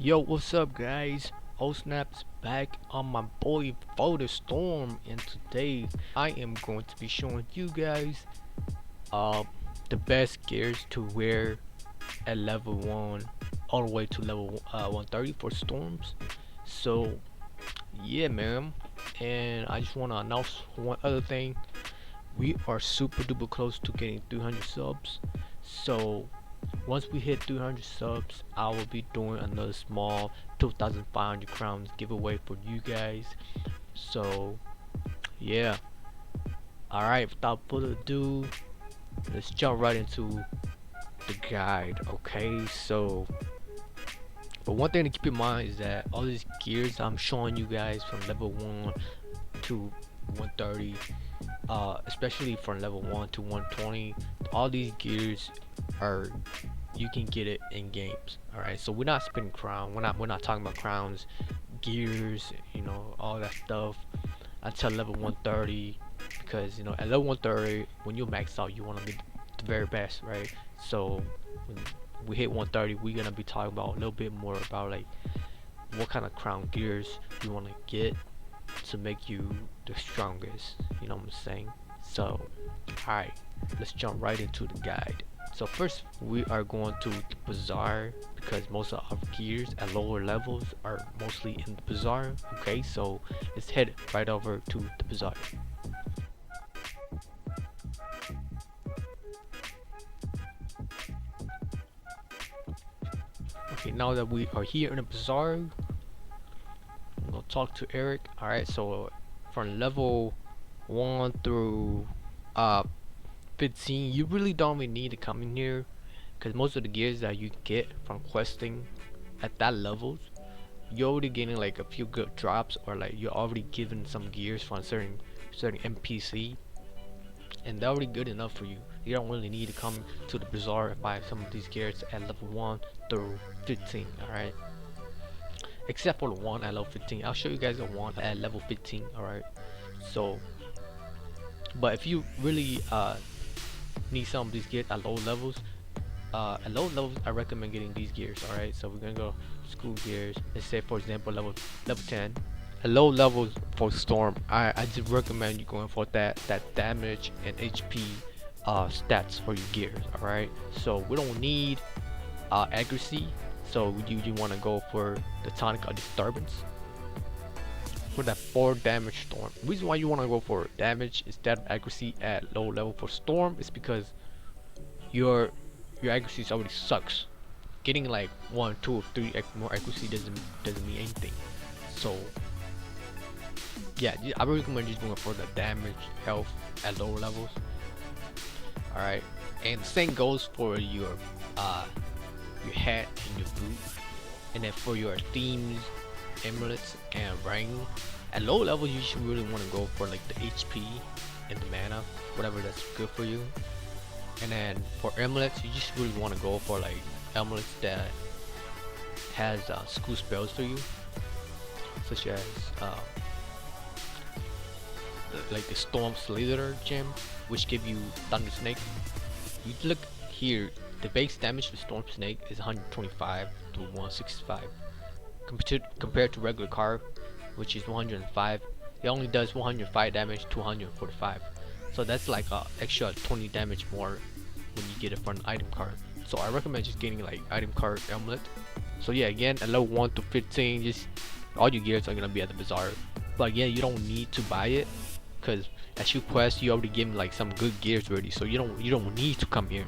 Yo, what's up, guys? Snaps back on my boy Photo Storm, and today I am going to be showing you guys uh the best gears to wear at level 1 all the way to level 130 for storms. So yeah, man, and I just want to announce one other thing. We are super duper close to getting 300 subs, so once we hit 300 subs, I will be doing another small 2,500 crowns giveaway for you guys. So yeah, alright, without further ado, let's jump right into the guide. Okay, so but one thing to keep in mind is that all these gears I'm showing you guys from level 1 to 130, especially from level 1 to 120, all these gears are, you can get it in games. All right, so we're not spending crown, we're not talking about crowns, gears, all that stuff until level 130, because at level 130, when you max out, you want to be the very best, right? So when we hit 130, we're gonna be talking about a little bit more about like what kind of crown gears you want to get to make you the strongest, you know what I'm saying? So alright, let's jump right into the guide. So first we are going to the bazaar, because most of our gears at lower levels are mostly in the bazaar. Okay, so let's head right over to the bazaar. Okay, now that we are here in the bazaar, I'm gonna talk to Eric. Alright, so from level 1 through uh 15, you really don't even need to come in here, because most of the gears that you get from questing at that levels, you're already getting like a few good drops, or like you're already given some gears from certain NPC, and they're already good enough for you. You don't really need to come to the bazaar and buy some of these gears at level 1 through 15. Alright, except for the one at level 15. I'll show you guys the one at level 15. Alright, so but if you really need some of these gears at low levels, I recommend getting these gears. Alright, so we're gonna go school gears. Let's say for example level 10. At low levels for storm, I just recommend you going for that damage and HP stats for your gears. Alright, so we don't need accuracy, so you want to go for the tonic of disturbance for that 4 damage storm. The reason why you want to go for damage instead of accuracy at low level for storm is because your accuracy already sucks. Getting like 1, 2, or 3 more accuracy doesn't mean anything. So yeah, I recommend just going for the damage health at lower levels. Alright, and the same goes for your hat and your boot, and then for your themes, amulets, and ring. At low levels, you should really want to go for like the HP and the mana, whatever that's good for you. And then for amulets, you just really want to go for like amulets that has school spells for you, such as like the Storm Slither gem, which give you Thunder Snake. You look here, the base damage for Storm Snake is 125 to 165, compared to regular card, which is 105. It only does 105 damage to 145. So that's like extra 20 damage more when you get it from an item card. So I recommend just getting like item card amulet. So yeah, again, at level 1 to 15, just all your gears are gonna be at the bazaar. But again, you don't need to buy it, because as you quest, you already give like some good gears already. So you don't need to come here.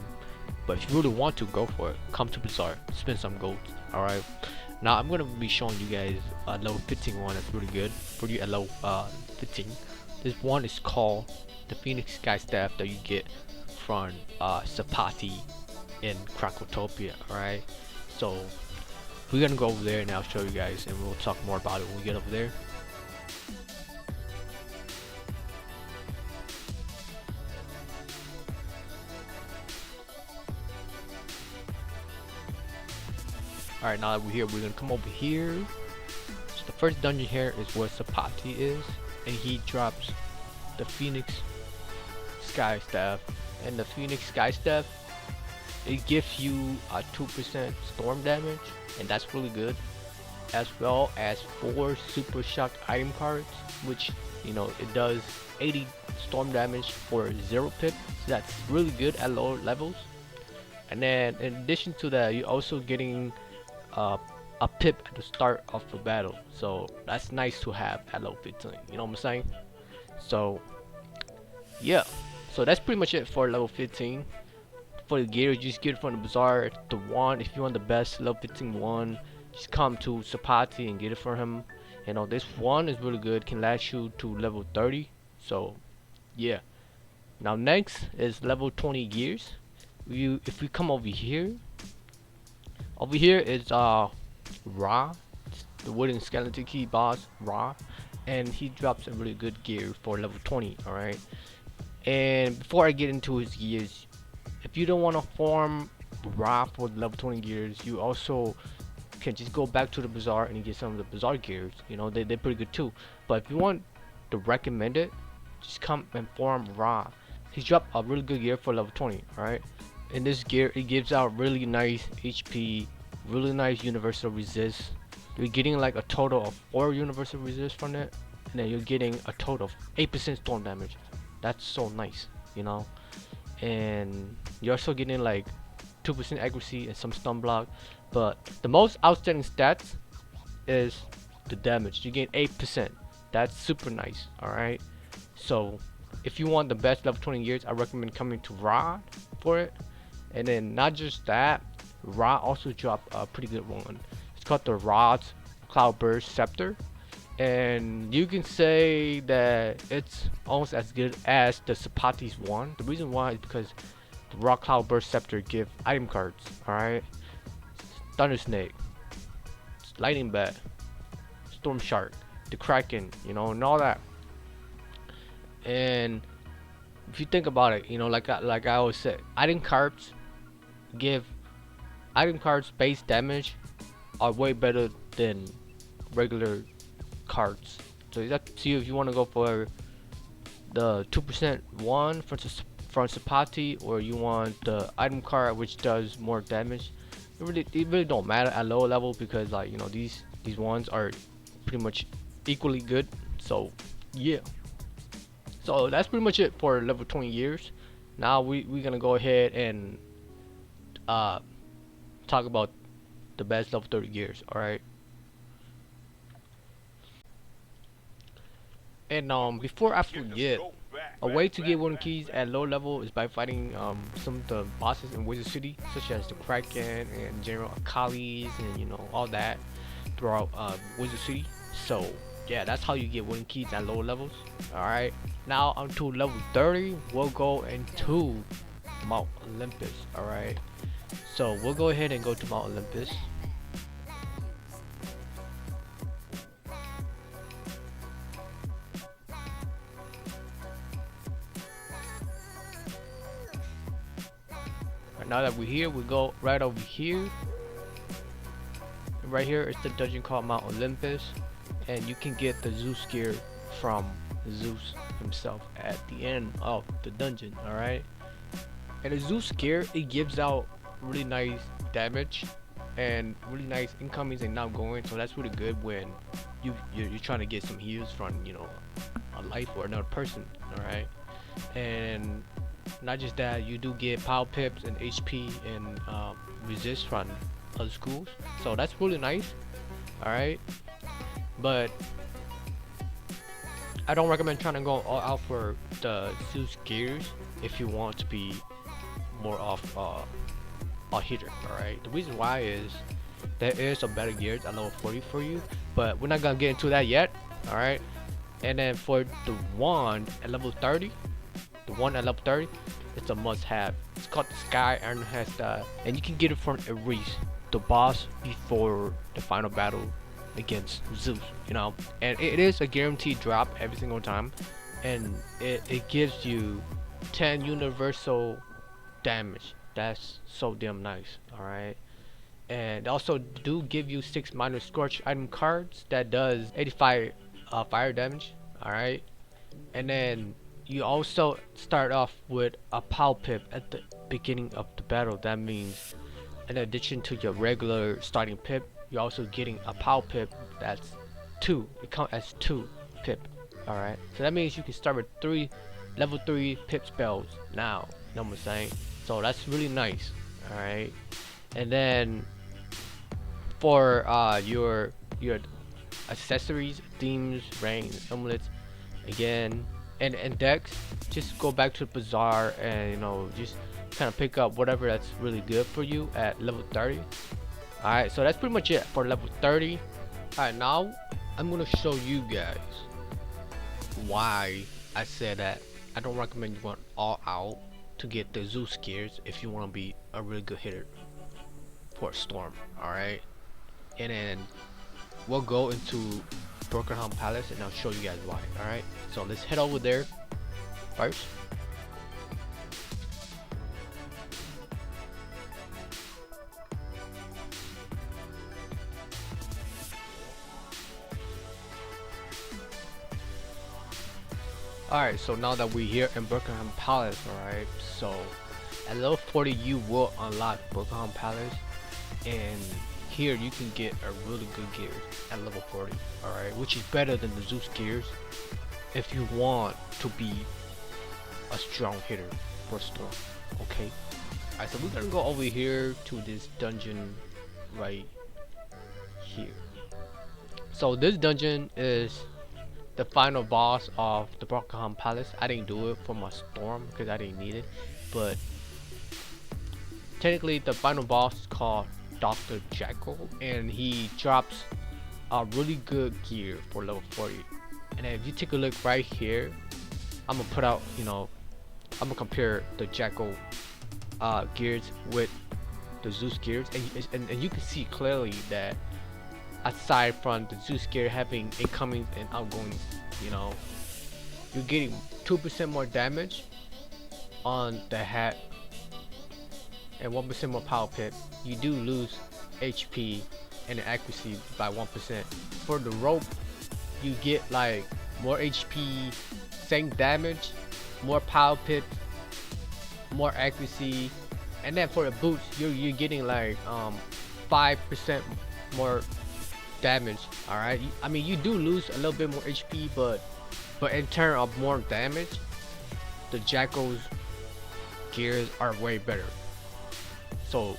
But if you really want to, go for it. Come to bazaar, spend some gold. All right. Now I'm gonna be showing you guys a level 15 one that's really good for you at level 15. This one is called the Phoenix Sky Staff that you get from Sapati in Krakotopia. Alright, so we're gonna go over there and I'll show you guys, and we'll talk more about it when we get over there. Alright, now that we're here, we're gonna come over here. So the first dungeon here is where Sapati is, and he drops the Phoenix Sky Staff. And the Phoenix Sky Staff, it gives you a 2% storm damage, and that's really good. as well as 4 super shock item cards, which it does 80 storm damage for 0 pip, so that's really good at lower levels. And then in addition to that, you're also getting uh, a pip at the start of the battle, so that's nice to have at level 15, you know what I'm saying? So yeah, so that's pretty much it for level 15. For the gear, you just get it from the bazaar. The wand, if you want the best level 15 wand, just come to Sapati and get it for him. This wand is really good, can last you to level 30. So yeah. Now next is level 20 gears. If we come over here is Ra, the wooden skeleton key boss Ra, and he drops a really good gear for level 20. All right. And before I get into his gears, if you don't want to farm Ra for the level 20 gears, you also can just go back to the bazaar and get some of the bazaar gears. They're pretty good too. But if you want to recommend it, just come and farm Ra. He's dropped a really good gear for level 20. Alright. In this gear, it gives out really nice HP, really nice universal resist. You're getting like a total of 4 universal resist from it, and then you're getting a total of 8% storm damage. That's so nice. And you're also getting like 2% accuracy and some stun block. But the most outstanding stats is the damage. You gain 8%. That's super nice. Alright. So if you want the best level 20 gears, I recommend coming to Rod for it. And then not just that, Rod also dropped a pretty good one. It's called the Rod's Cloudburst Scepter. And you can say that it's almost as good as the Sapati's one. The reason why is because the Rock Cloud Burst Scepter give item cards. Alright. Thunder Snake, Lightning Bat, Storm Shark, the Kraken, and all that. And if you think about it, like I always said, item cards base damage are way better than regular cards. So it's up to you if you want to go for the 2% one from Sapati, or you want the item card which does more damage. It really don't matter at lower level, because these ones are pretty much equally good. So yeah. So that's pretty much it for level 20 years. Now we're gonna go ahead and talk about the best level 30 gears. Alright. And before I forget, a way to get wooden keys at low level is by fighting some of the bosses in Wizard City, such as the Kraken and General Akali's, and all that throughout Wizard City. So yeah, that's how you get wooden keys at lower levels. Alright, now on to level 30, we'll go into Mount Olympus. Alright, so we'll go ahead and go to Mount Olympus. Now that we're here, we go right over here. Right here is the dungeon called Mount Olympus, and you can get the Zeus gear from Zeus himself at the end of the dungeon. Alright, and the Zeus gear, it gives out really nice damage and really nice incomings and outgoing, so that's really good when you're trying to get some heals from a life or another person. Alright, and not just that, you do get power pips and HP and resist from other schools, so that's really nice. Alright, but I don't recommend trying to go all out for the Zeus gears if you want to be more of a hitter. Alright, the reason why is there is some better gears at level 40 for you, but we're not gonna get into that yet. Alright, and then for the wand at level 30, it's a must-have. It's called the Sky Iron Hesta, and you can get it from Ares, the boss before the final battle against Zeus. And it is a guaranteed drop every single time, and it gives you 10 universal damage. That's so damn nice. Alright, and also do give you 6 minor scorch item cards that does 85 fire damage. Alright, and then you also start off with a power pip at the beginning of the battle. That means in addition to your regular starting pip, you're also getting a power pip that's 2. It counts as 2 pip. Alright, so that means you can start with 3 level 3 pip spells now. You know what I'm saying? So that's really nice. Alright, and then for your accessories, themes, rings, amulets, again, and decks, just go back to the bazaar and just kind of pick up whatever that's really good for you at level 30. Alright, so that's pretty much it for level 30. Alright, now I'm gonna show you guys why I said that I don't recommend you going all out to get the Zeus gears if you want to be a really good hitter for a storm. Alright, and then we'll go into Brokenham Palace and I'll show you guys why. Alright, so let's head over there first. Alright, so now that we're here in Brokenham Palace, alright, so at level 40 you will unlock Brokenham Palace, and here you can get a really good gear at level 40, alright, which is better than the Zeus gears if you want to be a strong hitter for Storm. Okay, alright, so we're gonna go over here to this dungeon right here. So this dungeon is the final boss of the Brokenham Palace. I didn't do it for my Storm because I didn't need it, but technically the final boss is called Dr. Jekyll, and he drops a really good gear for level 40. And then if you take a look right here, I'm gonna put out, I'm gonna compare the Jekyll gears with the Zeus gears, and you can see clearly that aside from the Zeus gear having incomings and outgoings, you're getting 2% more damage on the hat and 1% more power pip. You do lose HP and accuracy by 1%. For the rope, you get like more HP, same damage, more power pip, more accuracy, and then for the boots, you're getting like 5% more damage. Alright, I mean you do lose a little bit more HP, but in terms of more damage, the Jekyll's gears are way better. So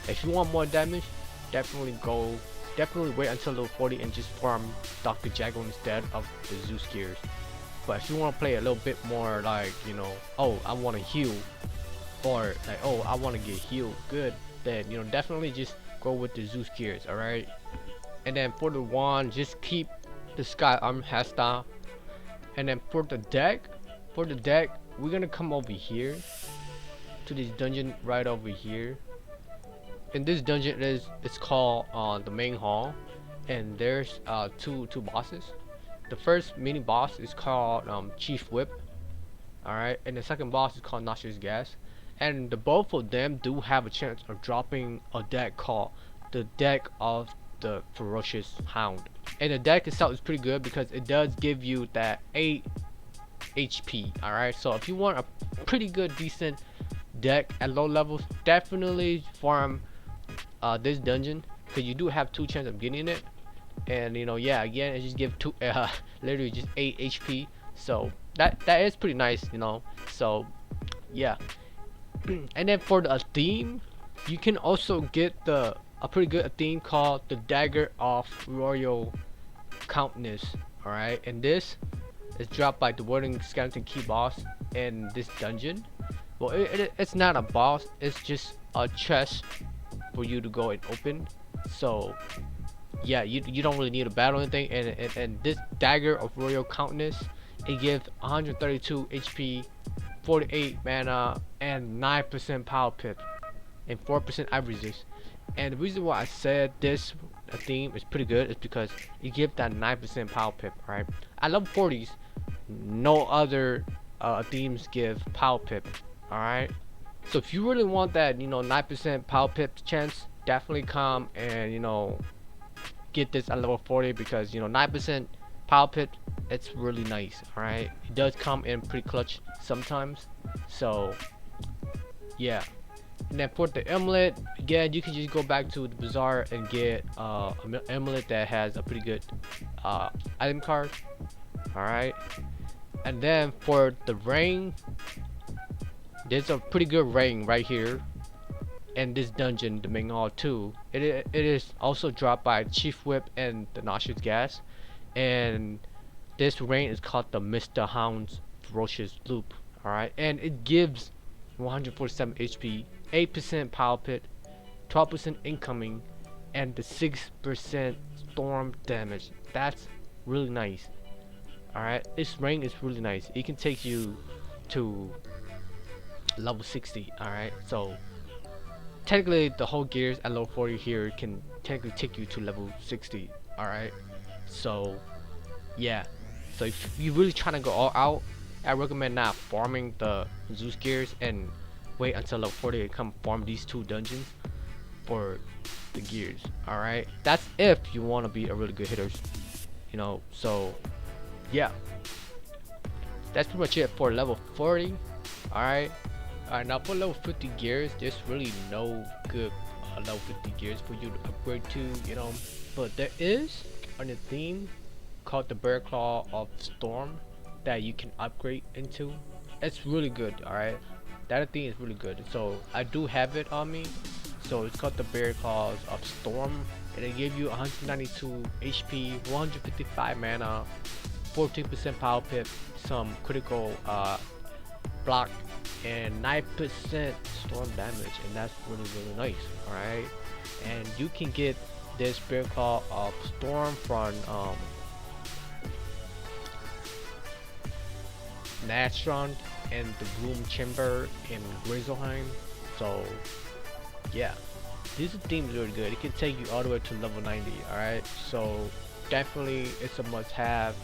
if you want more damage, definitely wait until level 40 and just farm Dr. Jekyll instead of the Zeus gears. But if you want to play a little bit more like, oh, I want to heal, or like, oh, I want to get healed good, then definitely just go with the Zeus gears. Alright, and then for the wand, just keep the Sky Arm hairstyle. And then for the deck, we're gonna come over here to this dungeon right over here. In this dungeon it's called the main hall, and there's two bosses. The first mini boss is called Chief Whip, alright, and the second boss is called Noxious Gas, and both of them do have a chance of dropping a deck called the Deck of the Ferocious Hound. And the deck itself is pretty good because it does give you that 8 HP. Alright, so if you want a pretty good decent deck at low levels, definitely farm this dungeon, because you do have 2 chances of getting it. And yeah, again, it just give literally just 8 HP, so that is pretty nice, so yeah. And then for the theme, you can also get a pretty good theme called the Dagger of Royal Countess. Alright, and this is dropped by the Wording Skeleton Key boss in this dungeon. Well, it's not a boss, it's just a chest for you to go and open. So yeah, you don't really need a battle or anything. And this Dagger of Royal Countess, it gives 132 HP, 48 mana, and 9% power pip, and 4% eye resist. And the reason why I said this theme is pretty good is because you give that 9% power pip, right? I love 40s. No other themes give power pip, alright? So if you really want that, 9% power pip chance, definitely come and, get this at level 40, because, 9% power pip, it's really nice, alright? It does come in pretty clutch sometimes. So, yeah. And then for the amulet, again, you can just go back to the bazaar and get an amulet that has a pretty good item card. Alright. And then for the ring, there's a pretty good ring right here in this dungeon, the main hall too. It is also dropped by Chief Whip and the Noxious Gas. And this ring is called the Mr. Hound's Ferocious Loop. Alright. And it gives 147 HP, 8% power pit, 12% incoming, and the 6% storm damage. That's really nice. Alright, this ring is really nice. It can take you to level 60. Alright, so technically the whole gears at level 40 here can technically take you to level 60. Alright, so yeah. So if you're really trying to go all out, I recommend not farming the Zeus gears and wait until level 40 to come farm these two dungeons for the gears. Alright, that's if you want to be a really good hitter, you know. So yeah, that's pretty much it for level 40. Alright, now for level 50 gears, there's really no good level 50 gears for you to upgrade to, you know. But there is a theme called the Bear Claw of Storm that you can upgrade into. It's really good. Alright, that thing is really good. So I do have it on me. So it's called the Bear Claws of Storm, and it gives you 192 HP, 155 mana, 14% power pip, some critical block, and 9% storm damage, and that's really nice. Alright, and you can get this Bear Claw of Storm from Natron and the Gloom Chamber in Grizzleheim. So yeah, this theme is really good. It can take you all the way to level 90. Alright, so definitely it's a must have.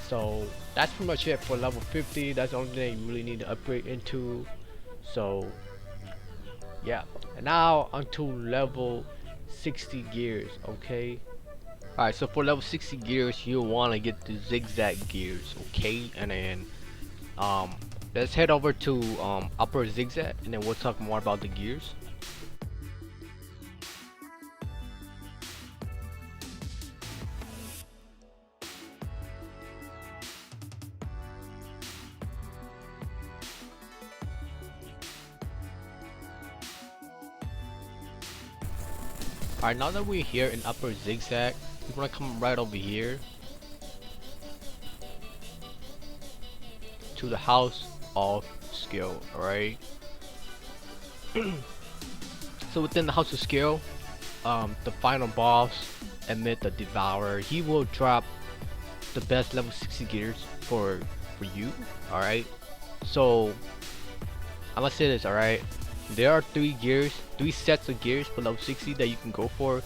So that's pretty much it for level 50. That's the only thing you really need to upgrade into. So yeah, and now onto level 60 gears. Okay, alright, so for level 60 gears, you'll want to get the zigzag gears. Okay, and then let's head over to upper zigzag, and then we'll talk more about the gears. Alright, now that we're here in upper zigzag, we're gonna come right over here to the house of skill. Alright, so within the house of skill, the final boss, Amid the Devourer, he will drop the best level 60 gears for you. Alright, so I'm gonna say this. Alright, there are three sets of gears for level 60 that you can go for.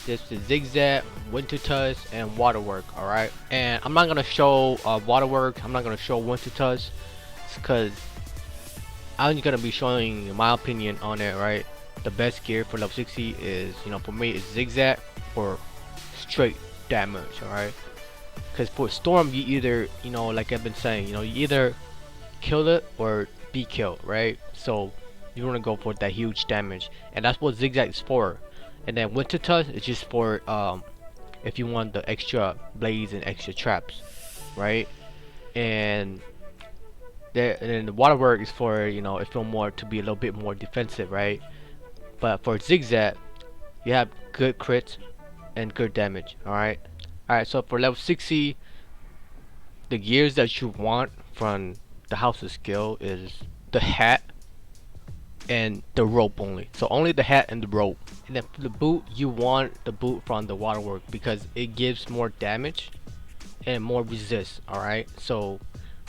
There's the zigzag, winter tusk, and waterwork. Alright, and I'm not gonna show waterwork, I'm not gonna show winter tusk, because I'm gonna be showing my opinion on it. Right, the best gear for level 60 is, you know, for me, is zigzag for straight damage. Alright, because for storm, you either, you know, like I've been saying, you know, you either kill it or be killed. Right, so you want to go for that huge damage, and that's what zigzag is for. And then winter tusk is just for if you want the extra blades and extra traps, right? And then the waterwork is for, you know, if you want more to be a little bit more defensive, right? But for zigzag, you have good crits and good damage. Alright, so for level 60, the gears that you want from the house of skill is the hat and the rope only. So only the hat and the rope. And then for the boot, you want the boot from the waterwork because it gives more damage and more resist. Alright, so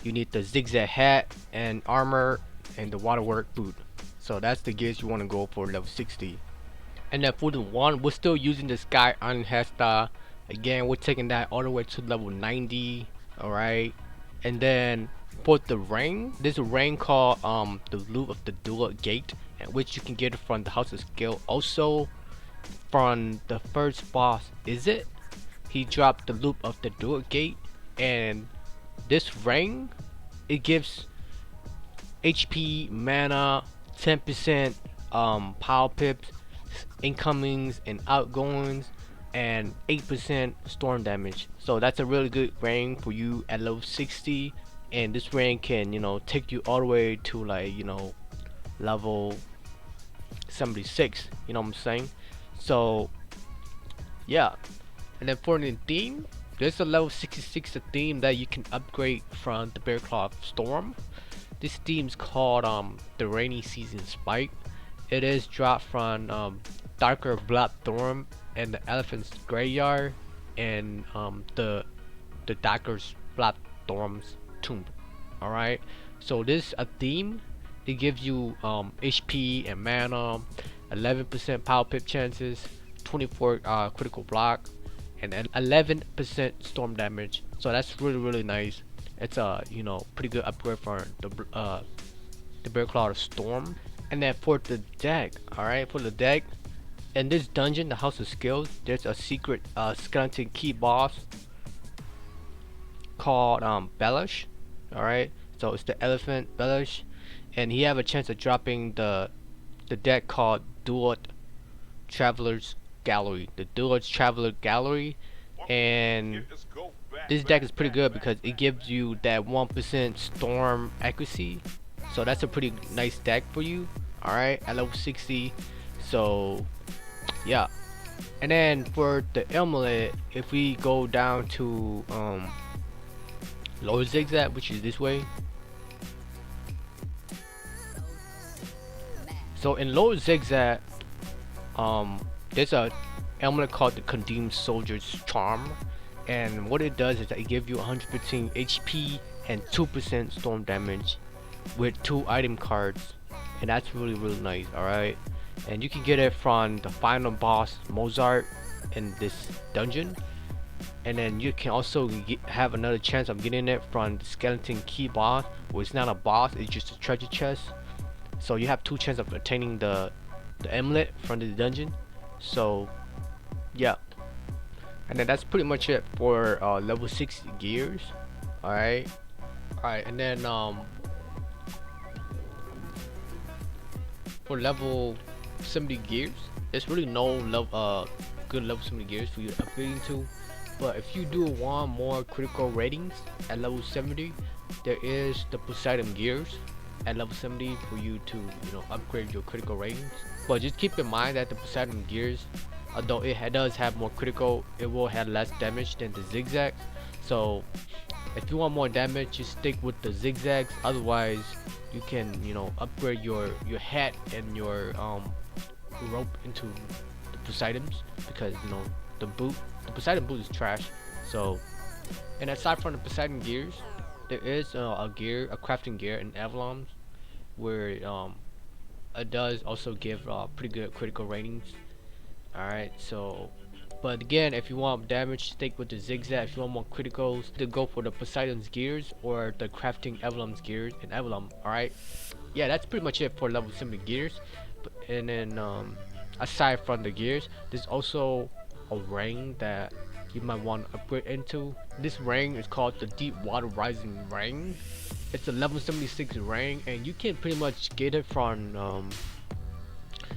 you need the zigzag hat and armor and the waterwork boot. So that's the gears you want to go for level 60. And then for the wand, we're still using the Sky Iron Hesta. Again, we're taking that all the way to level 90. Alright, and then for the ring, there's a ring called the Loop of the Dual Gate, which you can get from the House of Skill. Also from the first boss, is it? He dropped the Loop of the Dual Gate, and this ring, it gives HP, mana, 10% power pips, incomings and outgoings, and 8% storm damage. So that's a really good rank for you at level 60. And this rank can, take you all the way to like, level 76. You know what I'm saying? So yeah. And then for the theme, there's a level 66 theme that you can upgrade from the Bear Claw Storm. This theme's called the Rainy Season Spike. It is dropped from Darker Blood Thorn and the Elephant's Graveyard and the Darker's Blood Thorn's Tomb. Alright, so this a theme. It gives you HP and mana, 11% power pip chances, 24 critical block, and 11% storm damage. So that's really nice. It's a pretty good upgrade for the Bear Claw Storm. And then for the deck, alright, for the deck, in this dungeon, the House of Skills, there's a secret skeleton key boss called Bellish. Alright, so it's the elephant Bellish, and he have a chance of dropping the deck called Dual Traveler's Gallery. The Dual Traveler Gallery, and this deck is pretty good because it gives you that 1% storm accuracy. So that's a pretty nice deck for you. Alright, at level 60. So yeah. And then for the amulet, if we go down to lower zigzag, which is this way. So in lower zigzag, there's a amulet called the Condemned Soldier's Charm, and what it does is that it gives you 115 HP and 2% storm damage with 2 item cards, and that's really nice. Alright, and you can get it from the final boss Mozart in this dungeon, and then you can also have another chance of getting it from the skeleton key boss, which is not a boss, it's just a treasure chest. So you have 2 chances of attaining the amulet from the dungeon. So yeah, and then that's pretty much it for level 60 gears. Alright, and then for level 70 gears, there's really no level good level 70 gears for you to upgrade to. But if you do want more critical ratings at level 70, there is the Poseidon gears at level 70 for you to upgrade your critical ratings. But just keep in mind that the Poseidon gears, although it does have more critical, it will have less damage than the zigzags. So if you want more damage, just stick with the zigzags. Otherwise you can upgrade your hat and your rope into the Poseidons, because the Poseidon boot is trash. So, and aside from the Poseidon gears, there is a crafting gear in Avalon, where it does also give pretty good critical ratings. Alright, so but again, if you want damage, stick with the zigzag. If you want more criticals, to go for the Poseidon's gears or the crafting Avalon's gears in Avalon. Alright, yeah, that's pretty much it for level 70 gears. And then aside from the gears, there's also a ring that you might want to upgrade into. This ring is called the Deep Water Rising ring. It's a level 76 ring, and you can pretty much get it from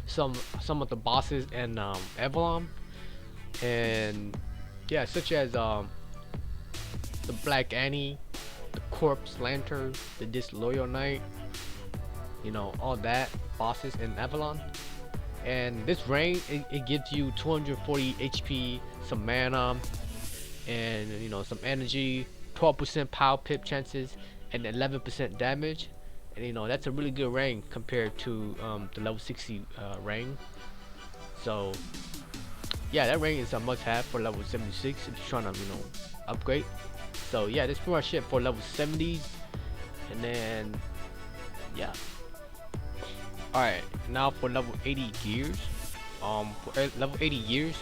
some of the bosses in Avalon, and yeah, such as the Black Annie, the Corpse Lantern, the Disloyal Knight, all that bosses in Avalon. And this ring, it gives you 240 HP, some mana, and some energy, 12% power pip chances, and 11% damage. And that's a really good ring compared to the level 60 ring. So yeah, that ring is a must-have for level 76 if you're trying to upgrade. So yeah, that's pretty much it for level 70s. And then yeah. Alright, now for level 80 gears. For level 80 gears,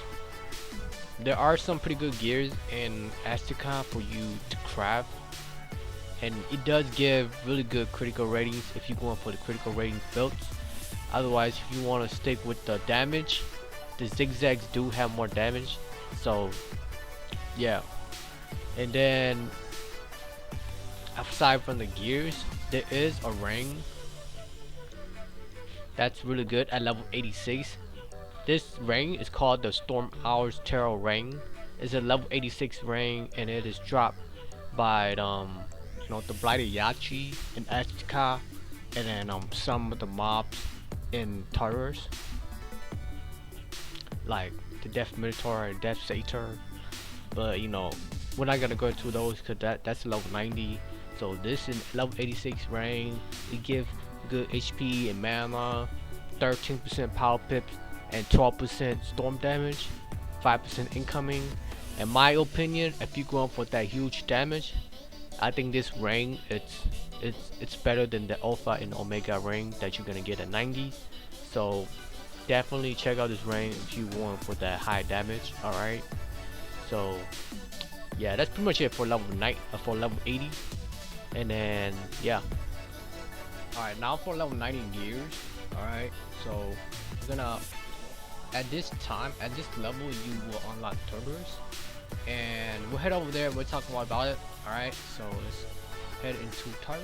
there are some pretty good gears in Azteca for you to craft, and it does give really good critical ratings if you're going for the critical rating builds. Otherwise, if you want to stick with the damage, the zigzags do have more damage. So yeah. And then aside from the gears, there is a ring That's really good at level 86. This ring is called the Storm Hours Tarot ring. It's a level 86 ring, and it is dropped by the Blighted Yachi and Azteca, and then some of the mobs in Tartarus, like the Death Minotaur and Death Satyr. But we're not gonna go into those because that's level 90. So this is level 86 ring. It gives good HP and mana, 13% power pips, and 12% storm damage, 5% incoming. In my opinion, if you're going for that huge damage, I think this ring it's better than the Alpha and Omega ring that you're gonna get at 90. So definitely check out this ring if you want for that high damage. All right. So yeah, that's pretty much it for for level 80. And then yeah. All right, now for level 90 gears. All right, so we're gonna at this level you will unlock Cerberus, and we'll head over there and we'll talk more about it. All right, so let's head into Cerberus.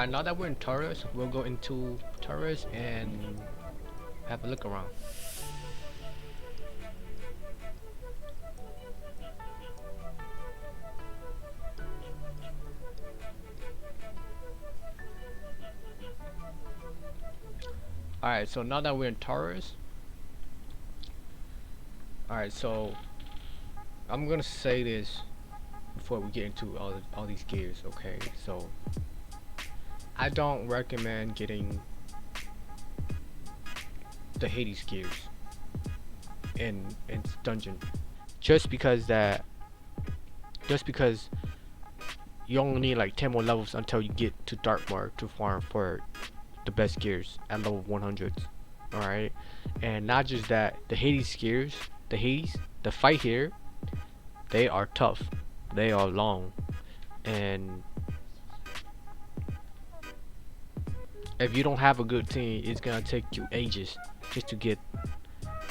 And now that we're in Taurus, we'll go into Taurus and have a look around. Alright, so now that we're in Taurus, alright, so I'm gonna say this before we get into all these gears, okay? So I don't recommend getting the Hades gears in dungeon, just because you only need like 10 more levels until you get to Darkmoor to farm for the best gears at level 100s. All right, and not just that, the Hades gears, the fight here, they are tough, they are long, and if you don't have a good team, it's gonna take you ages just to get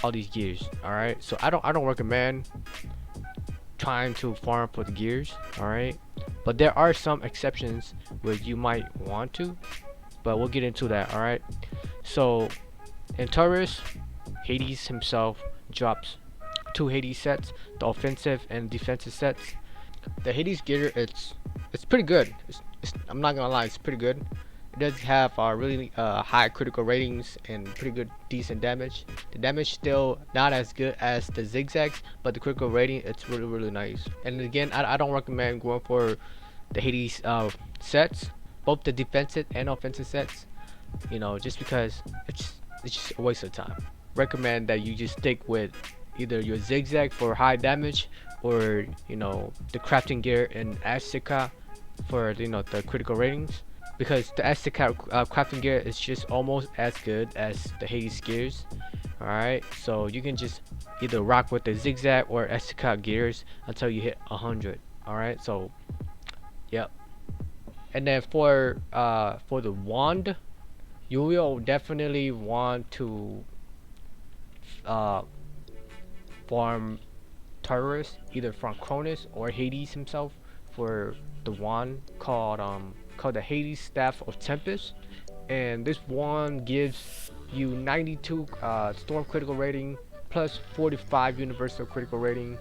all these gears. All right, so I don't recommend trying to farm for the gears. All right, but there are some exceptions where you might want to, but we'll get into that. All right, so in Taurus, Hades himself drops 2 Hades sets, the offensive and defensive sets. The Hades gear, it's pretty good. I'm not gonna lie, it's pretty good. It does have really high critical ratings and pretty good decent damage. The damage still not as good as the zigzags, but the critical rating, it's really nice. And again, I don't recommend going for the Hades sets, both the defensive and offensive sets, just because it's just a waste of time. Recommend that you just stick with either your zigzag for high damage, or the crafting gear in Azteca for the critical ratings, because the Azteca crafting gear is just almost as good as the Hades gears. Alright, so you can just either rock with the zigzag or Azteca gears until you hit 100. Alright, so yep. And then for the wand, you will definitely want to farm Tartarus either from Cronus or Hades himself for the wand called the Hades Staff of Tempest. And this wand gives you 92 storm critical rating plus 45 universal critical rating.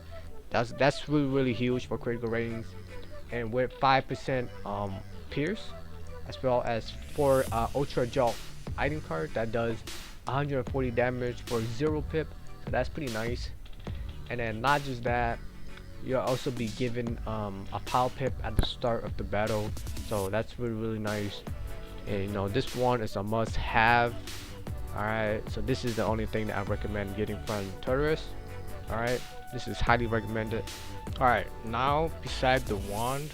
That's really huge for critical ratings, and with 5% pierce, as well as 4 ultra jolt item card that does 140 damage for 0 pip, so that's pretty nice. And then not just that, you'll also be given a power pip at the start of the battle, so that's really nice. And this one is a must have. Alright, so this is the only thing that I recommend getting from Tartarus. Alright, this is highly recommended. Alright, now beside the wand,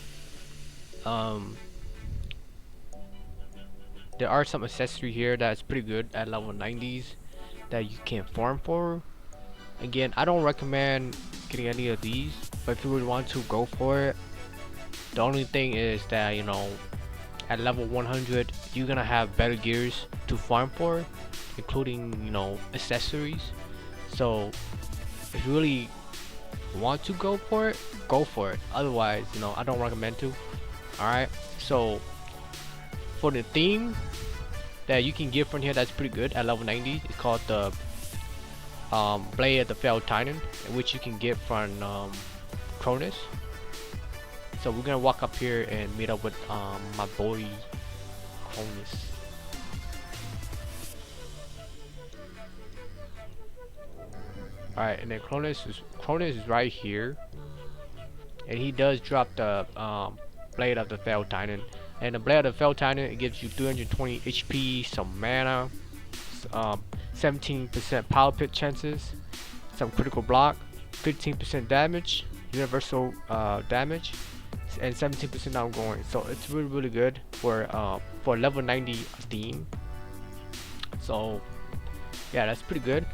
there are some accessory here that's pretty good at level 90s that you can farm for. Again, I don't recommend getting any of these, but if you really want to go for it, the only thing is that, you know, at level 100 you're gonna have better gears to farm for, including, you know, accessories. So if you really want to go for it, go for it. Otherwise, you know, I don't recommend to. Alright, so for the theme that you can get from here that's pretty good at level 90, it's called the Blade of the Failed Titan, which you can get from Cronus. So we're gonna walk up here and meet up with my boy Cronus. Alright, and then Cronus is right here, and he does drop the Blade of the Failed Titan. And the Blade of the Failed Titan, it gives you 320 HP, some mana, 17% power pit chances, some critical block, 15% damage, universal damage, and 17% outgoing. So it's really good for level 90 theme. So yeah, that's pretty good.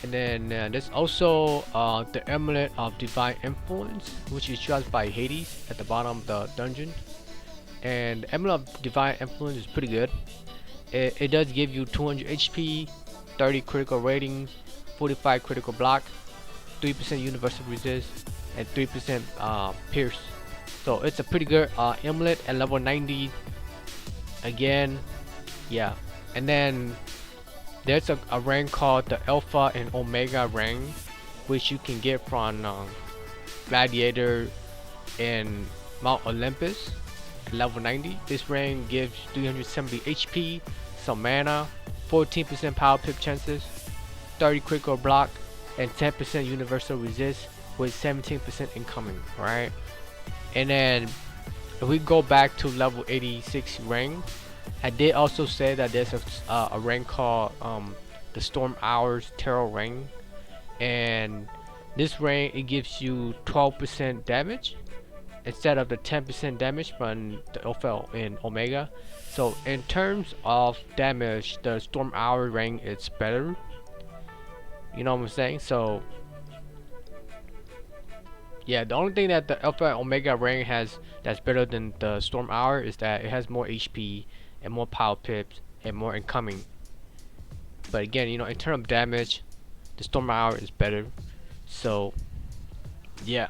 And then there's also the Amulet of Divine Influence, which is dropped by Hades at the bottom of the dungeon. And the Amulet of Divine Influence is pretty good. It does give you 200 HP, 30 critical rating, 45 critical block, 3% universal resist, and 3% pierce. So it's a pretty good amulet at level 90. Again, yeah. And then there's a rank called the Alpha and Omega rank, which you can get from Gladiator and Mount Olympus at level 90. This rank gives 370 HP, some mana, 14% power pip chances, 30 critical block, and 10% universal resist with 17% incoming, right? And then if we go back to level 86 rank, I did also say that there's a rank called the Storm Hours Terror rank, and this rank, it gives you 12% damage instead of the 10% damage from the Alpha and Omega. So in terms of damage, the Storm Hour rank is better. You know what I'm saying? So yeah, the only thing that the Alpha and Omega rank has that's better than the Storm Hour is that it has more HP and more power pips and more incoming. But again, you know, in terms of damage, the Storm Hour is better. So yeah.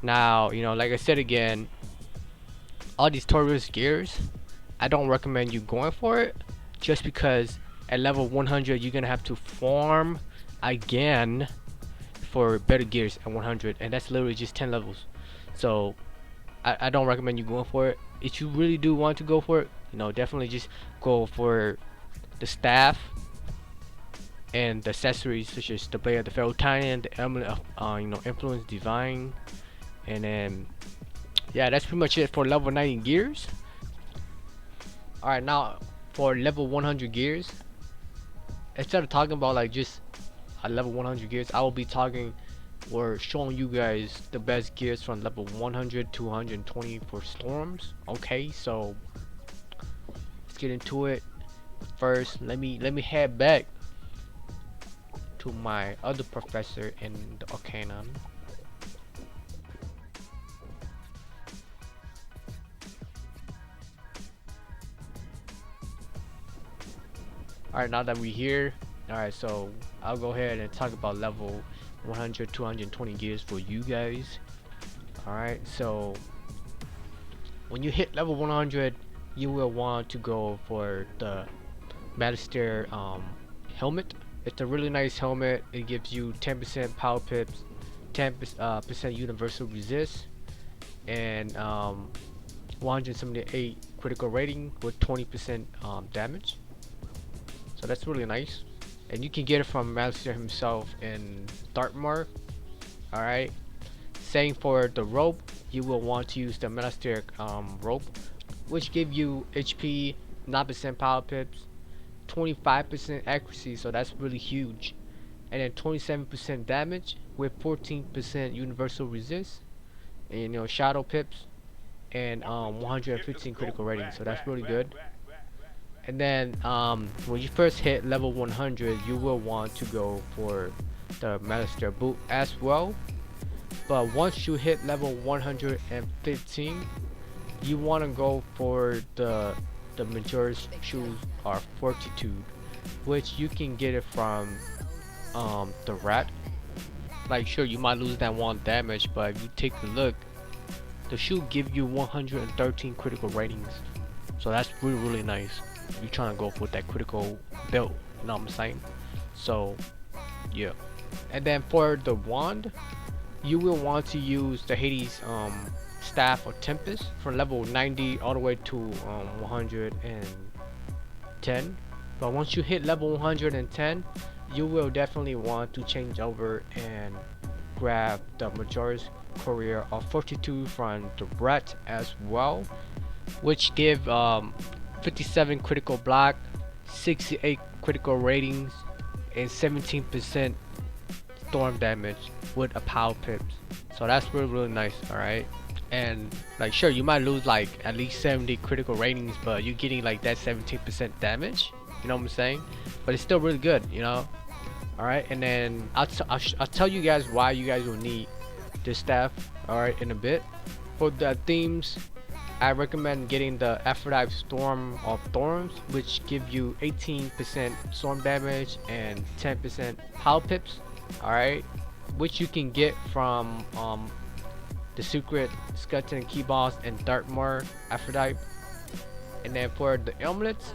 Now, you know, like I said again, all these Taurus gears, I don't recommend you going for it, just because at level 100 you're gonna have to farm again for better gears at 100, and that's literally just 10 levels. So I don't recommend you going for it. If you really do want to go for it, you know, definitely just go for the staff and the accessories such as the Blade of the Pharaoh Titan, the Amulet of you know, Influence Divine, and then yeah, that's pretty much it for level 90 gears. Alright, now for level 100 gears, instead of talking about like just a level 100 gears, I will be talking or showing you guys the best gears from level 100 to 120 for storms. Okay, so let's get into it. First, let me head back to my other professor in the Arcanon. Alright, now that we're here, alright, so I'll go ahead and talk about level 100 to 120 gears for you guys. Alright, so when you hit level 100, you will want to go for the Magister helmet. It's a really nice helmet. It gives you 10% power pips, 10% universal resist, and 178 critical rating with 20% damage. So that's really nice, and you can get it from Magister himself in Dartmoor. Alright, same for the rope. You will want to use the Magister rope, which give you HP, 9% power pips, 25% accuracy, so that's really huge, and then 27% damage with 14% universal resist, and you know, shadow pips, and 115 critical rating, so that's really good. And then when you first hit level 100, you will want to go for the Magister boot as well. But once you hit level 115, you want to go for the major's shoes are fortitude, which you can get it from the rat. Like sure, you might lose that one damage, but if you take a look, the shoe give you 113 critical ratings, so that's really nice. You're trying to go for that critical build, you know what I'm saying? So yeah. And then for the wand, you will want to use the Hades staff or Tempest from level 90 all the way to 110. But once you hit level 110, you will definitely want to change over and grab the Majora's Courier of Fortitude from the Rat as well, which give 57 critical block, 68 critical ratings, and 17% storm damage with a power pips. So that's really nice. Alright, and like sure, you might lose like at least 70 critical ratings, but you're getting like that 17% damage, you know what I'm saying? But it's still really good, you know. Alright, and then I'll tell you guys why you guys will need this staff, alright, in a bit. For the themes, I recommend getting the Aphrodite Storm of Thorns, which give you 18% storm damage and 10% power pips, alright, which you can get from the secret skeleton key boss and Dartmoor Aphrodite. And then for the amulets,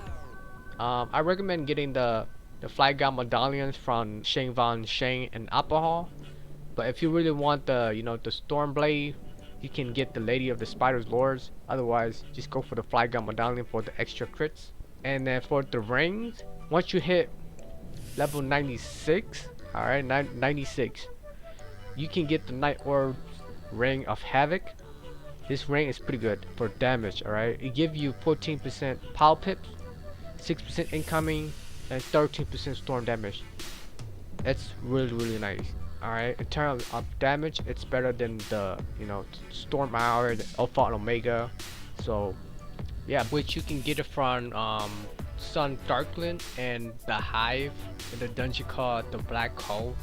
I recommend getting the flag god medallions from Shane Von Shane and Alcohol. But if you really want the the storm blade, you can get the Lady of the Spiders Lords. Otherwise, just go for the flag god medallion for the extra crits. And then for the rings, once you hit level 96, alright, 96, you can get the Night Orb Ring of Havoc. This ring is pretty good for damage, alright. It gives you 14% power pips, 6% incoming, and 13% storm damage. That's really nice. Alright, in terms of damage, it's better than the Storm Hour, the Alpha and Omega. So yeah, which you can get it from Sun Darkland and the Hive in the dungeon called the Black Hole.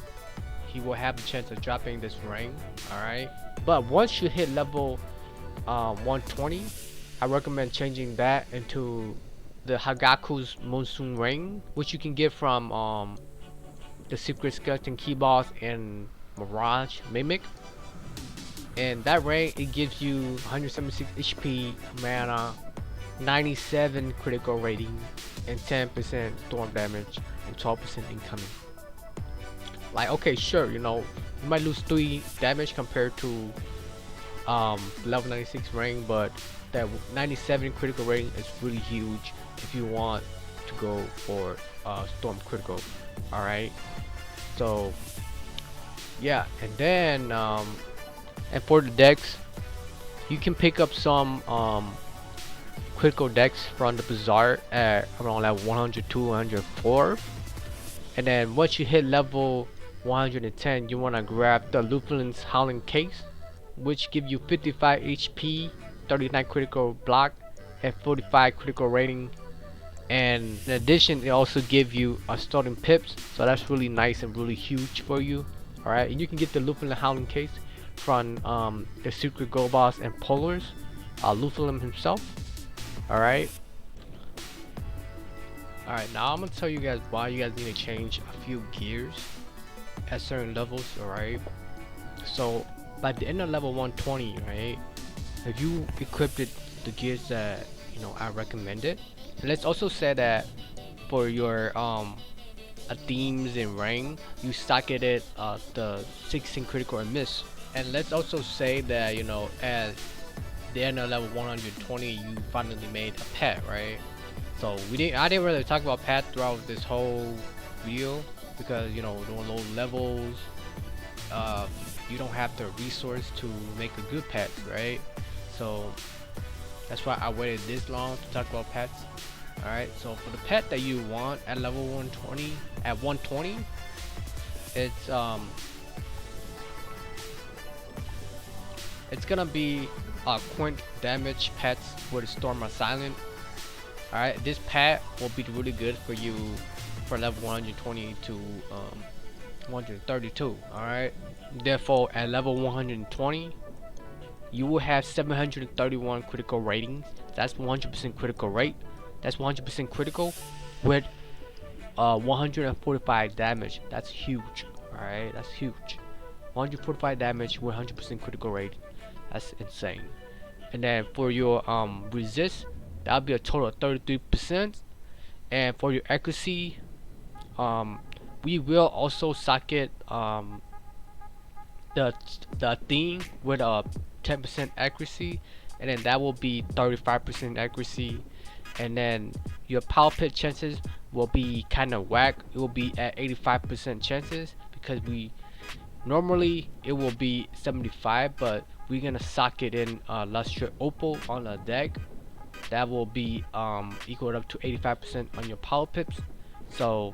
He will have the chance of dropping this ring. Alright, but once you hit level 120, I recommend changing that into the Hagaku's Monsoon Ring, which you can get from the secret skeleton key boss and Mirage Mimic. And that ring, it gives you 176 HP, mana, 97 critical rating, and 10% storm damage and 12% incoming. Like okay, sure, you might lose 3 damage compared to level 96 ring, but that 97 critical rating is really huge if you want to go for storm critical. Alright, so yeah. And then and for the decks, you can pick up some critical decks from the bazaar at around level 102, 104. And then once you hit level 110, you want to grab the Lutheran's Howling Case, which give you 55 HP, 39 critical block, and 45 critical rating. And in addition, it also give you a starting pips, so that's really nice and really huge for you. Alright, and you can get the Lutheran Howling Case from the secret gold boss and Polars, Lutheran himself. Alright, now I'm gonna tell you guys why you guys need to change a few gears at certain levels. Alright, so by the end of level 120, right, if you equipped the gears that I recommended. And let's also say that for your themes and ring, you stock it at the 16 critical and miss. And let's also say that at the end of level 120, you finally made a pet, right? So I didn't really talk about pet throughout this whole video because doing low levels, you don't have the resource to make a good pet, right? So that's why I waited this long to talk about pets. Alright, so for the pet that you want at level 120, it's gonna be quint damage pets with Storm or Silent. Alright, this pet will be really good for you for level 120 to 132. Alright. Therefore, at level 120, you will have 731 critical ratings. That's 100% critical rate. That's 100% critical with 145 damage. That's huge. Alright, that's huge. 145 damage with 100% critical rate. That's insane. And then for your resist, that'll be a total of 33%. And for your accuracy, we will also socket the thing with a 10% accuracy, and then that will be 35% accuracy. And then your power pit chances will be kind of whack. It will be at 85% chances because we normally it will be 75, but we're gonna socket in luster opal on a deck that will be equal up to 85% on your power pips. So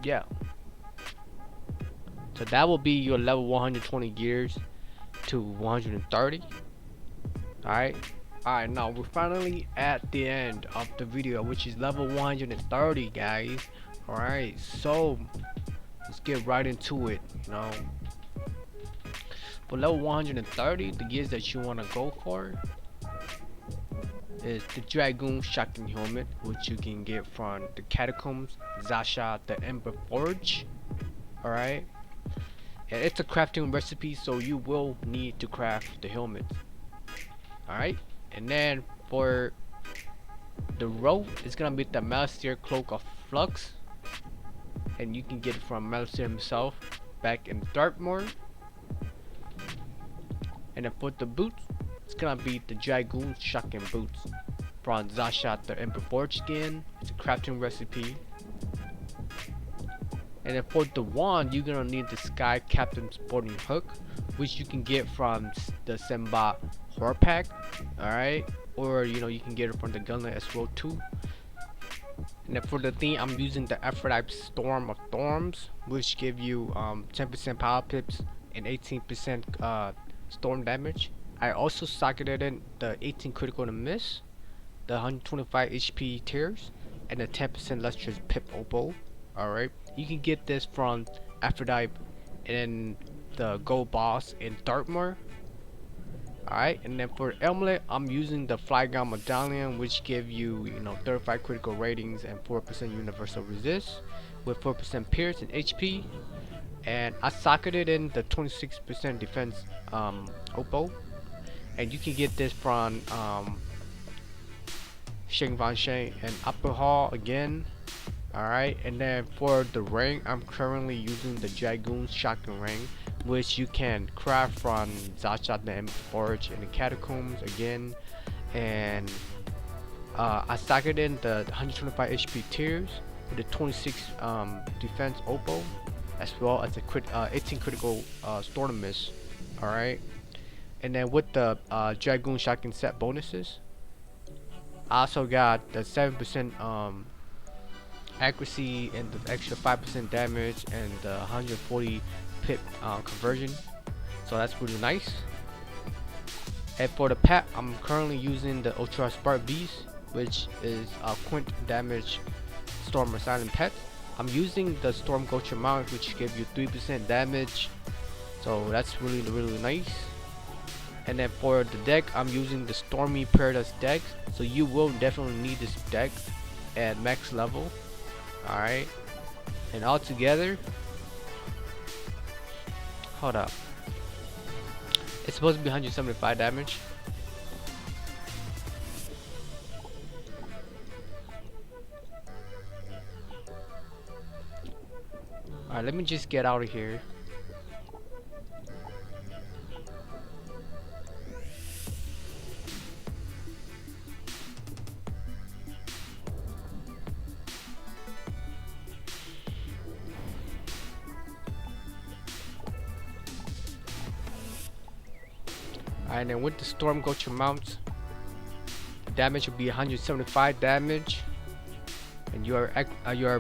yeah, so that will be your level 120 gears to 130. Alright. Alright, now we're finally at the end of the video, which is level 130, guys. Alright, so let's get right into it. For level 130, the gears that you want to go for is the Dragoon Shotgun Helmet, which you can get from the Catacombs, Zasha, the Ember Forge. Alright, and it's a crafting recipe, so you will need to craft the helmet. Alright, and then for the robe, it's gonna be the Malastare Cloak of Flux, and you can get it from Malastare himself back in Dartmoor. And then for the boots, it's gonna be the Dragoon Shotgun boots from Zasha, the Ember Forge skin. It's a crafting recipe. And then for the wand, you're gonna need the Sky Captain Sporting Hook, which you can get from the Semba Horror Pack. Alright, or you can get it from the Gunlet as well too. And then for the theme, I'm using the Aphrodite Storm of Thorns, which give you 10% power pips and 18% storm damage. I also socketed in the 18 critical to miss, the 125 HP tears, and the 10% lustrous pip opal. Alright, you can get this from Aphrodite and the gold boss in Dartmoor. Alright, and then for amulet, I'm using the Flygon medallion, which give you 35 critical ratings and 4% universal resist with 4% pierce and HP. And I socketed in the 26% defense opal, and you can get this from Sheng Van Sheng and Upper Hall again. Alright, and then for the ring, I'm currently using the Dragoon Shotgun ring, which you can craft from Zasha, the Ember Forge, and the Catacombs again. And I socketed in the 125 HP tiers with the 26 defense opal, as well as the 18 critical storm miss. Alright, and then with the Dragoon Shotgun set bonuses, I also got the 7% accuracy and the extra 5% damage and the 140 pip conversion, so that's really nice. And for the pet, I'm currently using the Ultra Spark Beast, which is a quint damage Storm Silent Pet. I'm using the Storm Gulcher mount, which gives you 3% damage, so that's really nice. And then for the deck, I'm using the Stormy Paradise deck, so you will definitely need this deck at max level. Alright, and all together, hold up, it's supposed to be 175 damage. Alright, let me just get out of here. And then with the Storm Gulcher mount, damage will be 175 damage, and your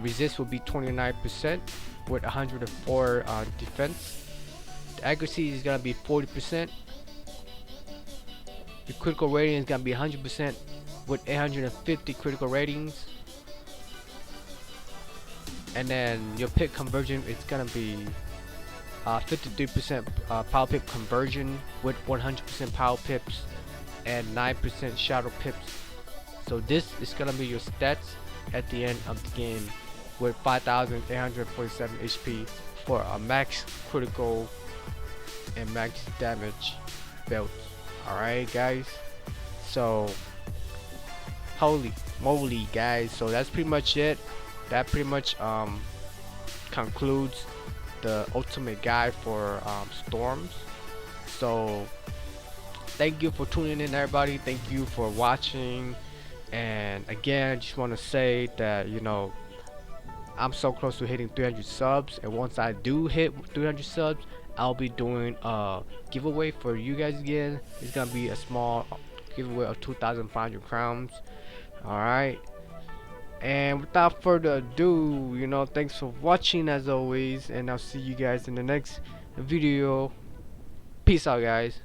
resist will be 29% with 104 defense. The accuracy is gonna be 40%. Your critical rating is gonna be 100% with 850 critical ratings. and then your pip conversion is gonna be 53% power pip conversion with 100% power pips and 9% shadow pips. So this is gonna be your stats at the end of the game with 5,847 HP for a max critical and max damage belt. Alright guys, so holy moly guys, so that's pretty much it. That pretty much concludes the ultimate guide for storms. So thank you for tuning in everybody, thank you for watching, and again I just want to say that, you know, I'm so close to hitting 300 subs, and once I do hit 300 subs, I'll be doing a giveaway for you guys again. It's gonna be a small giveaway of 2,500 crowns. Alright, and without further ado, you know, thanks for watching as always, and I'll see you guys in the next video. Peace out guys.